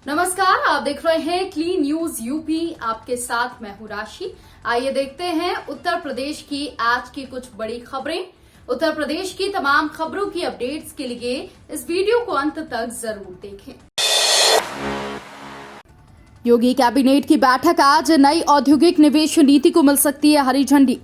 नमस्कार, आप देख रहे हैं क्लीन न्यूज यूपी। आपके साथ मैं हूं राशि। आइए देखते हैं उत्तर प्रदेश की आज की कुछ बड़ी खबरें। उत्तर प्रदेश की तमाम खबरों की अपडेट्स के लिए इस वीडियो को अंत तक जरूर देखें। योगी कैबिनेट की बैठक आज, नई औद्योगिक निवेश नीति को मिल सकती है हरी झंडी।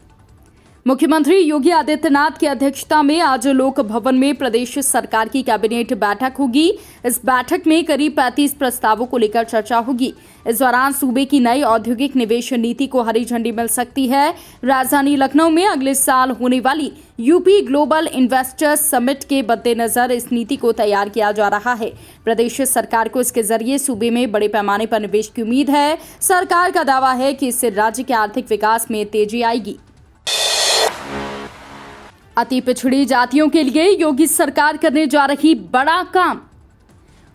मुख्यमंत्री योगी आदित्यनाथ की अध्यक्षता में आज लोक भवन में प्रदेश सरकार की कैबिनेट बैठक होगी। इस बैठक में करीब 35 प्रस्तावों को लेकर चर्चा होगी। इस दौरान सूबे की नई औद्योगिक निवेश नीति को हरी झंडी मिल सकती है। राजधानी लखनऊ में अगले साल होने वाली यूपी ग्लोबल इन्वेस्टर्स समिट के मद्देनजर इस नीति को तैयार किया जा रहा है। प्रदेश सरकार को इसके जरिए सूबे में बड़े पैमाने पर निवेश की उम्मीद है। सरकार का दावा है कि इससे राज्य के आर्थिक विकास में तेजी आएगी। अति पिछड़ी जातियों के लिए योगी सरकार करने जा रही बड़ा काम।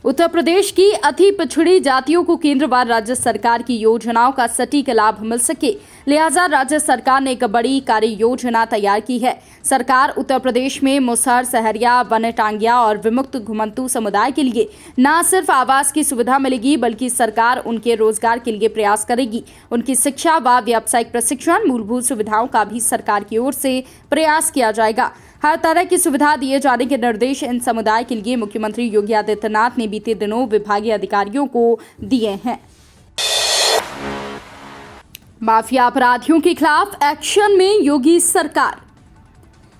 उत्तर प्रदेश की अति पिछड़ी जातियों को केंद्र व राज्य सरकार की योजनाओं का सटीक लाभ मिल सके, लिहाजा राज्य सरकार ने एक बड़ी कार्य योजना तैयार की है। सरकार उत्तर प्रदेश में मुसहर, सहरिया, वनटांगिया और विमुक्त घुमंतू समुदाय के लिए न सिर्फ आवास की सुविधा मिलेगी, बल्कि सरकार उनके रोजगार के लिए प्रयास करेगी। उनकी शिक्षा व व्यावसायिक प्रशिक्षण, मूलभूत सुविधाओं का भी सरकार की ओर से प्रयास किया जाएगा। हर तरह की सुविधा दिए जाने के निर्देश इन समुदाय के लिए मुख्यमंत्री योगी आदित्यनाथ ने बीते दिनों विभागीय अधिकारियों को दिए हैं। माफिया अपराधियों के खिलाफ एक्शन में योगी सरकार।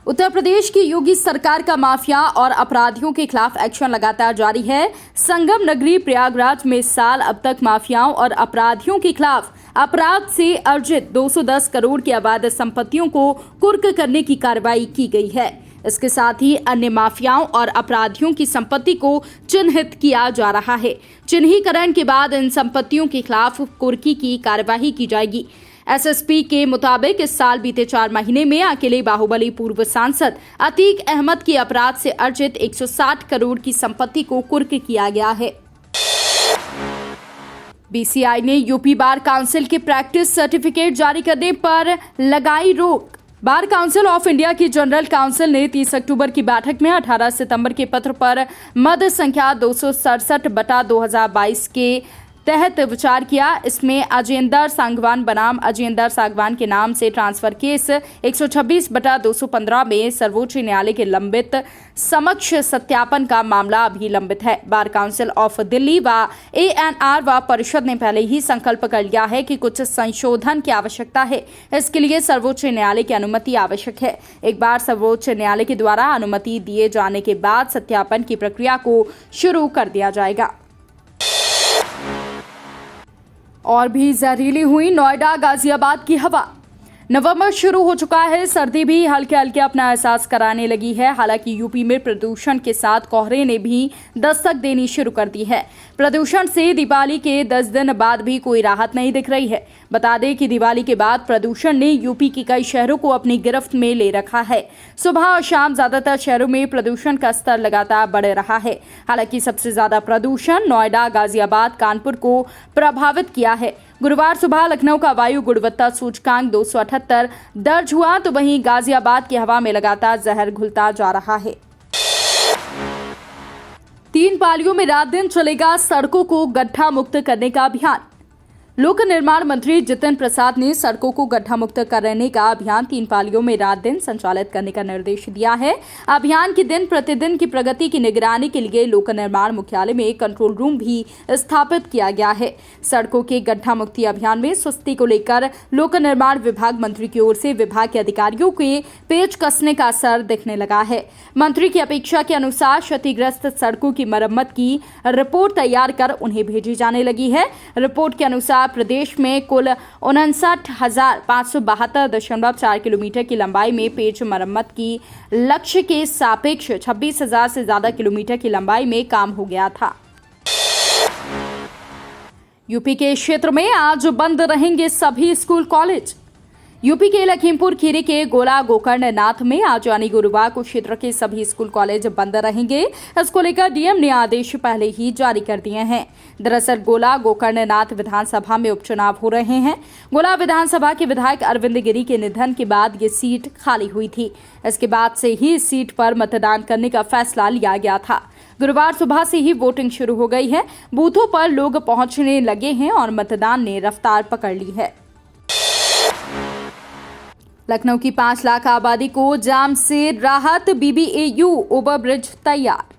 उत्तर प्रदेश की योगी सरकार का माफिया और अपराधियों के खिलाफ एक्शन लगातार जारी है। संगम नगरी प्रयागराज में साल अब तक माफियाओं और अपराधियों के खिलाफ अपराध से अर्जित 210 करोड़ की अवैध संपत्तियों को कुर्क करने की कार्रवाई की गई है। इसके साथ ही अन्य माफियाओं और अपराधियों की संपत्ति को चिन्हित किया जा रहा है। चिन्हीकरण के बाद इन संपत्तियों के खिलाफ कुर्की की कार्यवाही की जाएगी। एसएसपी के मुताबिक इस साल बीते 4 महीने में अकेले बाहुबली पूर्व सांसद अतीक अहमद की अपराध से अर्जित 160 करोड़ की संपत्ति को कुर्क किया गया है। बीसीआई ने यूपी बार काउंसिल के प्रैक्टिस सर्टिफिकेट जारी करने पर लगाई रोक। बार काउंसिल ऑफ इंडिया की जनरल काउंसिल ने 30 अक्टूबर की बैठक में 18 सितंबर के पत्र पर मद संख्या 267/2022 के तहत विचार किया। इसमें अजेंदर सांगवान बनाम अजेंदर सांगवान के नाम से ट्रांसफर केस 126/215 में सर्वोच्च न्यायालय के लंबित समक्ष सत्यापन का मामला अभी लंबित है। बार काउंसिल ऑफ दिल्ली व एएनआर व परिषद ने पहले ही संकल्प कर लिया है कि कुछ संशोधन की आवश्यकता है। इसके लिए सर्वोच्च न्यायालय की अनुमति आवश्यक है। एक बार सर्वोच्च न्यायालय के द्वारा अनुमति दिए जाने के बाद सत्यापन की प्रक्रिया को शुरू कर दिया जाएगा। और भी जहरीली हुई नोएडा गाजियाबाद की हवा। नवंबर शुरू हो चुका है, सर्दी भी हल्के हल्के अपना एहसास कराने लगी है। हालांकि यूपी में प्रदूषण के साथ कोहरे ने भी दस्तक देनी शुरू कर दी है। प्रदूषण से दिवाली के 10 दिन बाद भी कोई राहत नहीं दिख रही है। बता दें कि दिवाली के बाद प्रदूषण ने यूपी के कई शहरों को अपनी गिरफ्त में ले रखा है। सुबह और शाम ज्यादातर शहरों में प्रदूषण का स्तर लगातार बढ़ रहा है। हालांकि सबसे ज्यादा प्रदूषण नोएडा, गाजियाबाद, कानपुर को प्रभावित किया है। गुरुवार सुबह लखनऊ का वायु गुणवत्ता सूचकांक 278 दर्ज हुआ, तो वहीं गाजियाबाद की हवा में लगातार जहर घुलता जा रहा है। 3 पालियों में रात दिन चलेगा सड़कों को गड्ढा मुक्त करने का अभियान। लोक निर्माण मंत्री जितिन प्रसाद ने सड़कों को गड्ढा मुक्त करने का अभियान 3 पालियों में रात दिन संचालित करने का निर्देश दिया है। अभियान की दिन प्रतिदिन की प्रगति की निगरानी के लिए लोक निर्माण मुख्यालय में कंट्रोल रूम भी स्थापित किया गया है। सड़कों के गड्ढा मुक्ति अभियान में सुस्ती को लेकर लोक निर्माण विभाग मंत्री की ओर से विभाग के अधिकारियों के पेच कसने का असर दिखने लगा है। मंत्री की अपेक्षा के अनुसार क्षतिग्रस्त सड़कों की मरम्मत की रिपोर्ट तैयार कर उन्हें भेजी जाने लगी है। रिपोर्ट के अनुसार प्रदेश में कुल 59,572.4 किलोमीटर की लंबाई में पेच मरम्मत की लक्ष्य के सापेक्ष 26,000 से ज्यादा किलोमीटर की लंबाई में काम हो गया था। यूपी के क्षेत्र में आज बंद रहेंगे सभी स्कूल कॉलेज। यूपी के लखीमपुर खीरी के गोला गोकर्ण नाथ में आज यानी गुरुवार को क्षेत्र के सभी स्कूल कॉलेज बंद रहेंगे। इसको लेकर डीएम ने आदेश पहले ही जारी कर दिए हैं। दरअसल गोला गोकर्ण नाथ विधानसभा में उपचुनाव हो रहे हैं। गोला विधानसभा के विधायक अरविंद गिरी के निधन के बाद ये सीट खाली हुई थी। इसके बाद से ही इस सीट पर मतदान करने का फैसला लिया गया था। गुरुवार सुबह से ही वोटिंग शुरू हो गई है। बूथों पर लोग पहुंचने लगे हैं और मतदान ने रफ्तार पकड़ ली है। लखनऊ की 5 लाख आबादी को जाम से राहत, BBAU ओवरब्रिज तैयार।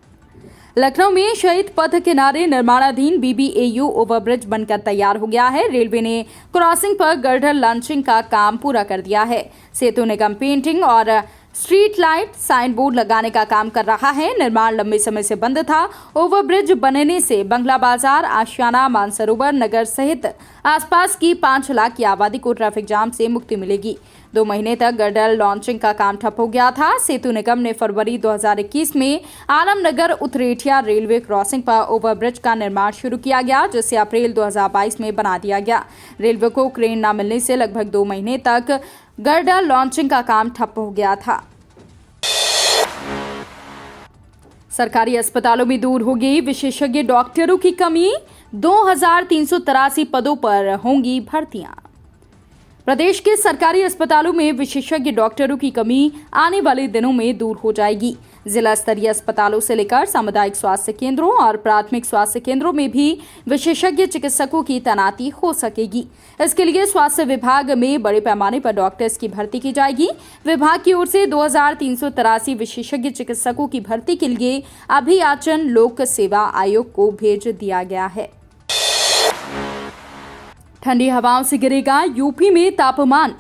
लखनऊ में शहीद पथ किनारे निर्माणाधीन BBAU ओवरब्रिज बनकर तैयार हो गया है। रेलवे ने क्रॉसिंग पर गर्डर लॉन्चिंग का काम पूरा कर दिया है। सेतु निगम पेंटिंग और स्ट्रीट लाइट साइन बोर्ड लगाने का काम कर रहा है। निर्माण लंबे समय से बंद था। ओवरब्रिज बनने से बंगला बाजार, आशियाना, मानसरोवर नगर सहित आसपास की 5 लाख की आबादी को ट्रैफिक जाम से मुक्ति मिलेगी। 2 महीने तक गर्डर लॉन्चिंग का काम ठप हो गया था। सेतु निगम ने फरवरी 2021 में आलमनगर उतरेठिया रेलवे क्रॉसिंग पर ओवरब्रिज का निर्माण शुरू किया गया, जिसे अप्रैल 2022 में बना दिया गया। रेलवे को क्रेन न मिलने से लगभग 2 महीने तक गर्डर लॉन्चिंग का काम ठप हो गया था। सरकारी अस्पतालों में दूर होगी विशेषज्ञ डॉक्टरों की कमी, 2383 पदों पर होंगी भर्तियां। प्रदेश के सरकारी अस्पतालों में विशेषज्ञ डॉक्टरों की कमी आने वाले दिनों में दूर हो जाएगी। जिला स्तरीय अस्पतालों से लेकर सामुदायिक स्वास्थ्य केंद्रों और प्राथमिक स्वास्थ्य केंद्रों में भी विशेषज्ञ चिकित्सकों की तैनाती हो सकेगी। इसके लिए स्वास्थ्य विभाग में बड़े पैमाने पर डॉक्टर्स की भर्ती की जाएगी। विभाग की ओर से 2383 विशेषज्ञ चिकित्सकों की भर्ती के लिए अभियाचन लोक सेवा आयोग को भेज दिया गया है। ठंडी हवाओं से गिरेगा यूपी में तापमान।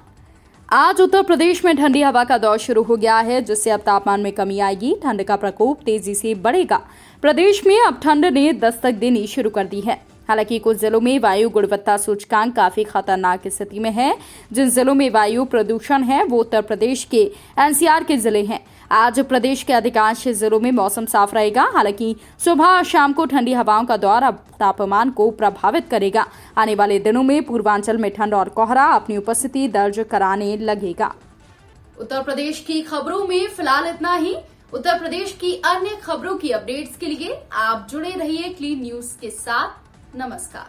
आज उत्तर प्रदेश में ठंडी हवा का दौर शुरू हो गया है, जिससे अब तापमान में कमी आएगी। ठंड का प्रकोप तेजी से बढ़ेगा। प्रदेश में अब ठंड ने दस्तक देनी शुरू कर दी है। हालांकि कुछ जिलों में वायु गुणवत्ता सूचकांक काफी खतरनाक स्थिति में है। जिन जिलों में वायु प्रदूषण है वो उत्तर प्रदेश के NCR के जिले हैं। आज प्रदेश के अधिकांश जिलों में मौसम साफ रहेगा। हालांकि सुबह और शाम को ठंडी हवाओं का दौर अब तापमान को प्रभावित करेगा। आने वाले दिनों में पूर्वांचल में ठंड और कोहरा अपनी उपस्थिति दर्ज कराने लगेगा। उत्तर प्रदेश की खबरों में फिलहाल इतना ही। उत्तर प्रदेश की अन्य खबरों की अपडेट्स के लिए आप जुड़े रहिए क्लीन न्यूज के साथ। नमस्कार।